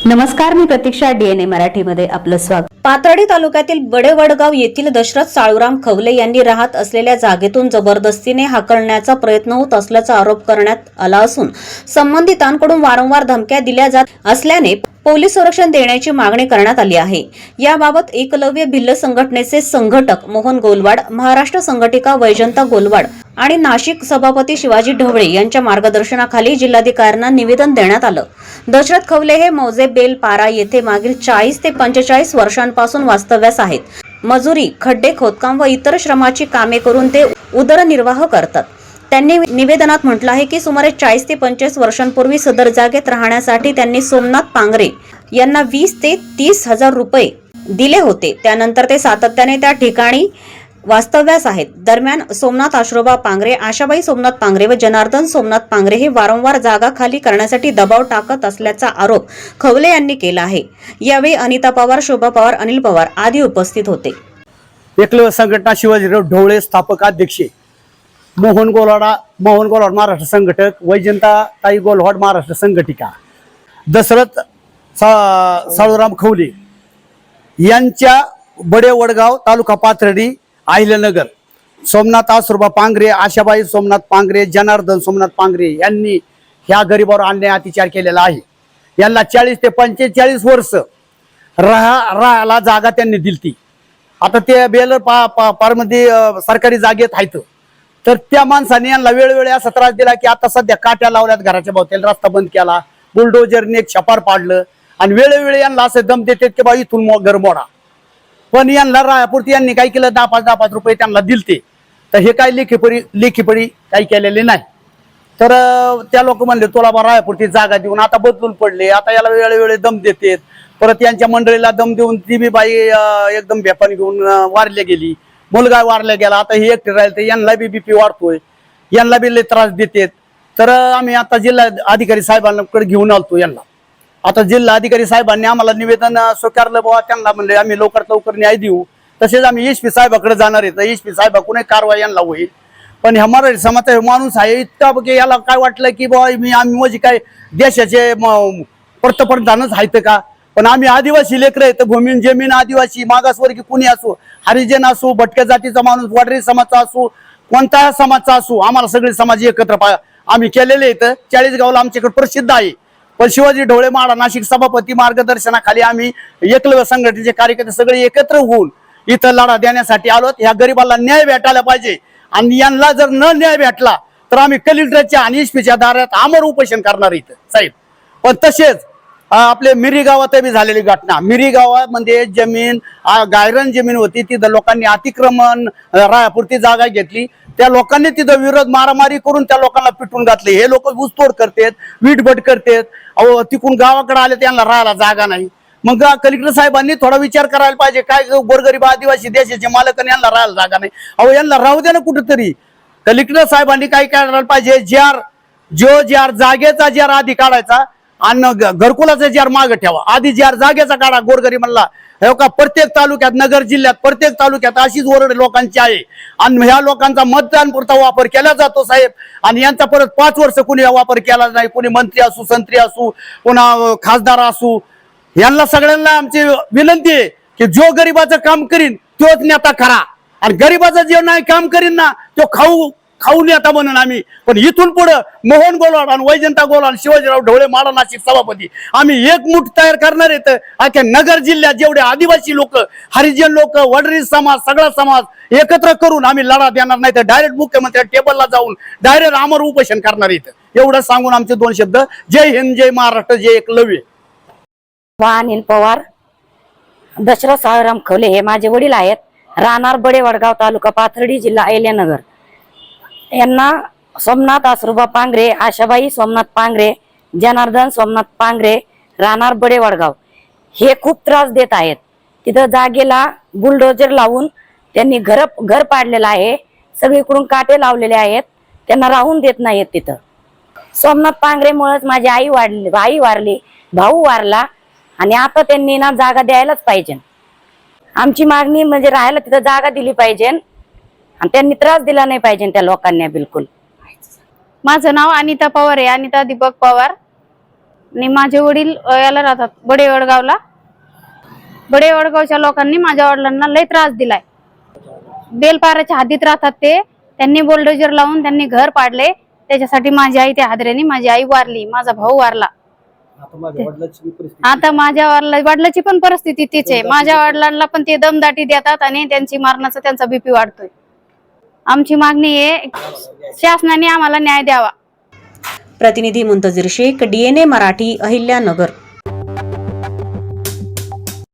नमस्कार, मी प्रतीक्षा. DNA मराठीमध्ये आपलं स्वागत. पाथर्डी तालुक्यातील बडेवडगाव येथील दशरथ साळूराम खवले यांनी राहत असलेल्या जागेतून जबरदस्तीने हाकलण्याचा प्रयत्न होत असल्याचा आरोप करण्यात आला असून संबंधितांकडून वारंवार धमक्या दिल्या जात असल्याने पोलीस संरक्षण देण्याची मागणी करण्यात आली आहे. याबाबत एकलव्य भिल्ल संघटनेचे संघटक मोहन गोलवाड, महाराष्ट्र संघटिका वैजंता गोलवाड आणि नाशिक सभापती शिवाजी ढवळे यांच्या मार्गदर्शनाखाली जिल्हाधिकाऱ्यांना निवेदन देण्यात आलं. दशरथ खवले हे मौजे बेलपारा येथे मागील 40 ते 45 वर्षांपासून वास्तव्यास आहेत. मजुरी, खड्डे खोदकाम व इतर श्रमाची कामे करून ते उदरनिर्वाह करतात. त्यांनी निवेदनात म्हटलं आहे की सुमारे 40 ते 25 वर्षांपूर्वी सदर जागेत राहण्यासाठी त्यांनी सोमनाथ पांगरे यांना 20 ते 30 हजार रुपये दिले होते. त्यानंतर ते सातत्याने त्या ठिकाणी वास्तव्यास आहेत. दरम्यान सोमनाथ आश्रोबा पांगरे, आशाबाई सोमनाथ पांगरे व जनार्दन सोमनाथ पांगरे हे वारंवार जागा खाली करण्यासाठी दबाव टाकत असल्याचा आरोप खवले यांनी केला आहे. यावेळी अनिता पवार, शोभा पवार, अनिल पवार आदी उपस्थित होते. एकलव्य संघटना शिवाजीराव ढवळे स्थापक अध्यक्ष, मोहन गोलवाड महाराष्ट्र संघटक, वैजंता ताई गोलवाड महाराष्ट्र संघटिका, दशरथ साळूराम खवले यांच्या बडेवडगाव तालुका पाथर्डी अहिल्यानगर सोमनाथ आसुरबा पांगरे, आशाबाई सोमनाथ पांगरे, जनार्दन सोमनाथ पांगरे यांनी ह्या गरीबावर अन्याय अत्याचार केलेला आहे. यांना 40 ते 45 वर्ष राहायला जागा त्यांनी दिलती. आता ते बेलर पारमध्ये सरकारी जागेत आहेत. तर त्या माणसाने यांना वेळोवेळी असा त्रास दिला की आता सध्या काट्या लावल्यात घराच्या भोवताली, रस्ता बंद केला, बुलडोजरने एक छपार पाडलं आणि वेळोवेळी यांना असे दम देतात की बा इथून घर मोडा. पण यांना रायापुरती यांनी काय केलं, 10-5 रुपये त्यांना दिलते. तर हे काय लेखीपडी काही केलेले नाही. तर त्या लोक म्हणले तुला बा रायापुरती जागा देऊन आता बदलून पडले, आता याला वेळोवेळी दम देतात. परत यांच्या मंडळीला दम देऊन ती बी बाई एकदम बेपान घेऊन वारल्या गेली, मुलगा वारला गेला. आता हे एकटे राहिले तर यांना बी BP वाढतोय, यांना बी लय त्रास देतात. तर आम्ही आता जिल्हा अधिकारी साहेबांकडे घेऊन आलतो यांना. आता जिल्हा अधिकारी साहेबांनी आम्हाला निवेदन स्वीकारलं बाबा, त्यांना म्हणले आम्ही लवकरात लवकर न्याय देऊ. तसेच आम्ही SP साहेबाकडे जाणार आहे. तर SP साहेबाकडून कारवाई यांना होईल. पण ह्या मराठी समाजाचा माणूस आहे इतका की याला काय वाटलं की बाबा आम्ही म्हणजे काय देशाचे पंतप्रधानच आहेत का. पण आम्ही आदिवासी लेकर आहेत, भूमीन जमीन आदिवासी मागासवर्गीय कुणी असो, हरिजन असो, भटक्या जातीचा माणूस, वाडरी समाजचा असो, कोणत्या समाजचा असो, आम्हाला सगळे समाज एकत्र आम्ही केलेले आहेत. 40 गावला आमच्याकडे प्रसिद्ध आहे. पण शिवाजी ढवळे माडा नाशिक सभापती मार्गदर्शनाखाली आम्ही एकलव्य संघटनेचे कार्यकर्ते सगळे एकत्र होऊन इथं लढा देण्यासाठी आलो. ह्या गरिबाला न्याय भेटायला पाहिजे आणि यांना जर न न्याय भेटला तर आम्ही कलेक्टरच्या आणि SPच्या दारात आमर उपोषण करणार इथं साहेब. पण तसेच आपले मिरी गावात बी झालेली घटना, मिरी गावामध्ये जमीन गायरन जमीन होती, तिथं लोकांनी अतिक्रमण रायापुरती जागा घेतली. त्या लोकांनी तिथं विरोध मारामारी करून त्या लोकांना पिटून घातले. हे लोक ऊसतोड करतात, वीटभट करतात. अहो तिकून गावाकडे आले त्यांना राहायला जागा नाही. मग कलेक्टर साहेबांनी थोडा विचार करायला पाहिजे. काय गोरगरीब आदिवासी देशाचे मालक आणि यांना राहायला जागा नाही, अहो यांना राहू द्या ना कुठेतरी. कलेक्टर साहेबांनी काय करायला पाहिजे, ज्यार जागेचा ज्यार आधी काढायचा आणि घरकुलाचा ज्यार मागे ठेवा. आधी ज्यार जागेचा काढा गोरगरीबांना. हे का प्रत्येक तालुक्यात, नगर जिल्ह्यात प्रत्येक तालुक्यात अशीच ओरड लोकांची आहे. आणि ह्या लोकांचा मतदान पुरता वापर केला जातो साहेब. आणि यांचा परत 5 वर्ष कुणी वापर केला नाही. कोणी मंत्री असू, संत्री असू, पुन्हा खासदार असू, यांना सगळ्यांना आमची विनंती आहे की जो गरीबाचं काम करीन तोच नेता खरा, आणि गरीबाचं जे नाही काम करीन ना तो खाऊ नेता म्हणून आम्ही. पण इथून पुढे मोहन गोलवाड आणि वैजंता गोलवाड, शिवाजीराव ढवळे माडा नाशिक सभापती आम्ही एक मुठ तयार करणार आहेत. अख्या नगर जिल्ह्यात जेवढे आदिवासी लोक, हरिजन लोक, वडरी समाज, सगळा समाज एकत्र करून आम्ही लढा देणार नाही तर डायरेक्ट मुख्यमंत्री टेबलला जाऊन डायरेक्ट आमर उपोषण करणार आहेत. एवढं सांगून आमचे 2 शब्द. जय हिंद, जय महाराष्ट्र, जय एकलव्य. अनिल पवार, दशरथ साळूराम खवले हे माझे वडील आहेत. राहणार बडेवडगाव तालुका पाथर्डी जिल्हा अहिल्यानगर. यांना सोमनाथ आसुरबा पांगरे, आशाबाई सोमनाथ पांगरे, जनार्दन सोमनाथ पांगरे राहणार बडेवडगाव हे खूप त्रास देत आहेत. तिथं जागेला बुलडोजर लावून त्यांनी घर पाडलेलं आहे. सगळीकडून काटे लावलेले आहेत. त्यांना राहून देत नाहीत तिथं. सोमनाथ पांगरेमुळेच माझी आई वारली, भाऊ वारला, आणि आता त्यांनी ना जागा द्यायलाच पाहिजे. आमची मागणी म्हणजे राहायला तिथं जागा दिली पाहिजे आणि त्यांनी त्रास दिला नाही पाहिजे त्या लोकांना बिलकुल. माझं नाव अनिता पवार आहे, अनिता दीपक पवार. आणि माझे वडील याला राहतात बडे वडगावला. बडे वडगावच्या लोकांनी माझ्या वडिलांना लय त्रास दिलाय. बेलपाराच्या हद्दीत राहतात ते. त्यांनी बुलडोजर लावून त्यांनी घर पाडले. त्याच्यासाठी माझी आई त्या हादऱ्याने माझी आई वारली, माझा भाऊ वारला. आता माझ्या वडिलाची पण परिस्थिती तीच आहे. माझ्या वडिलांना पण ते दमदाटी देतात आणि त्यांची मारण्याचा त्यांचा बीपी वाढतोय. आमची मागणी आहे शासनाने आम्हाला न्याय द्यावा. प्रतिनिधी मुंतजीर शेख, DNA मराठी, अहिल्यानगर.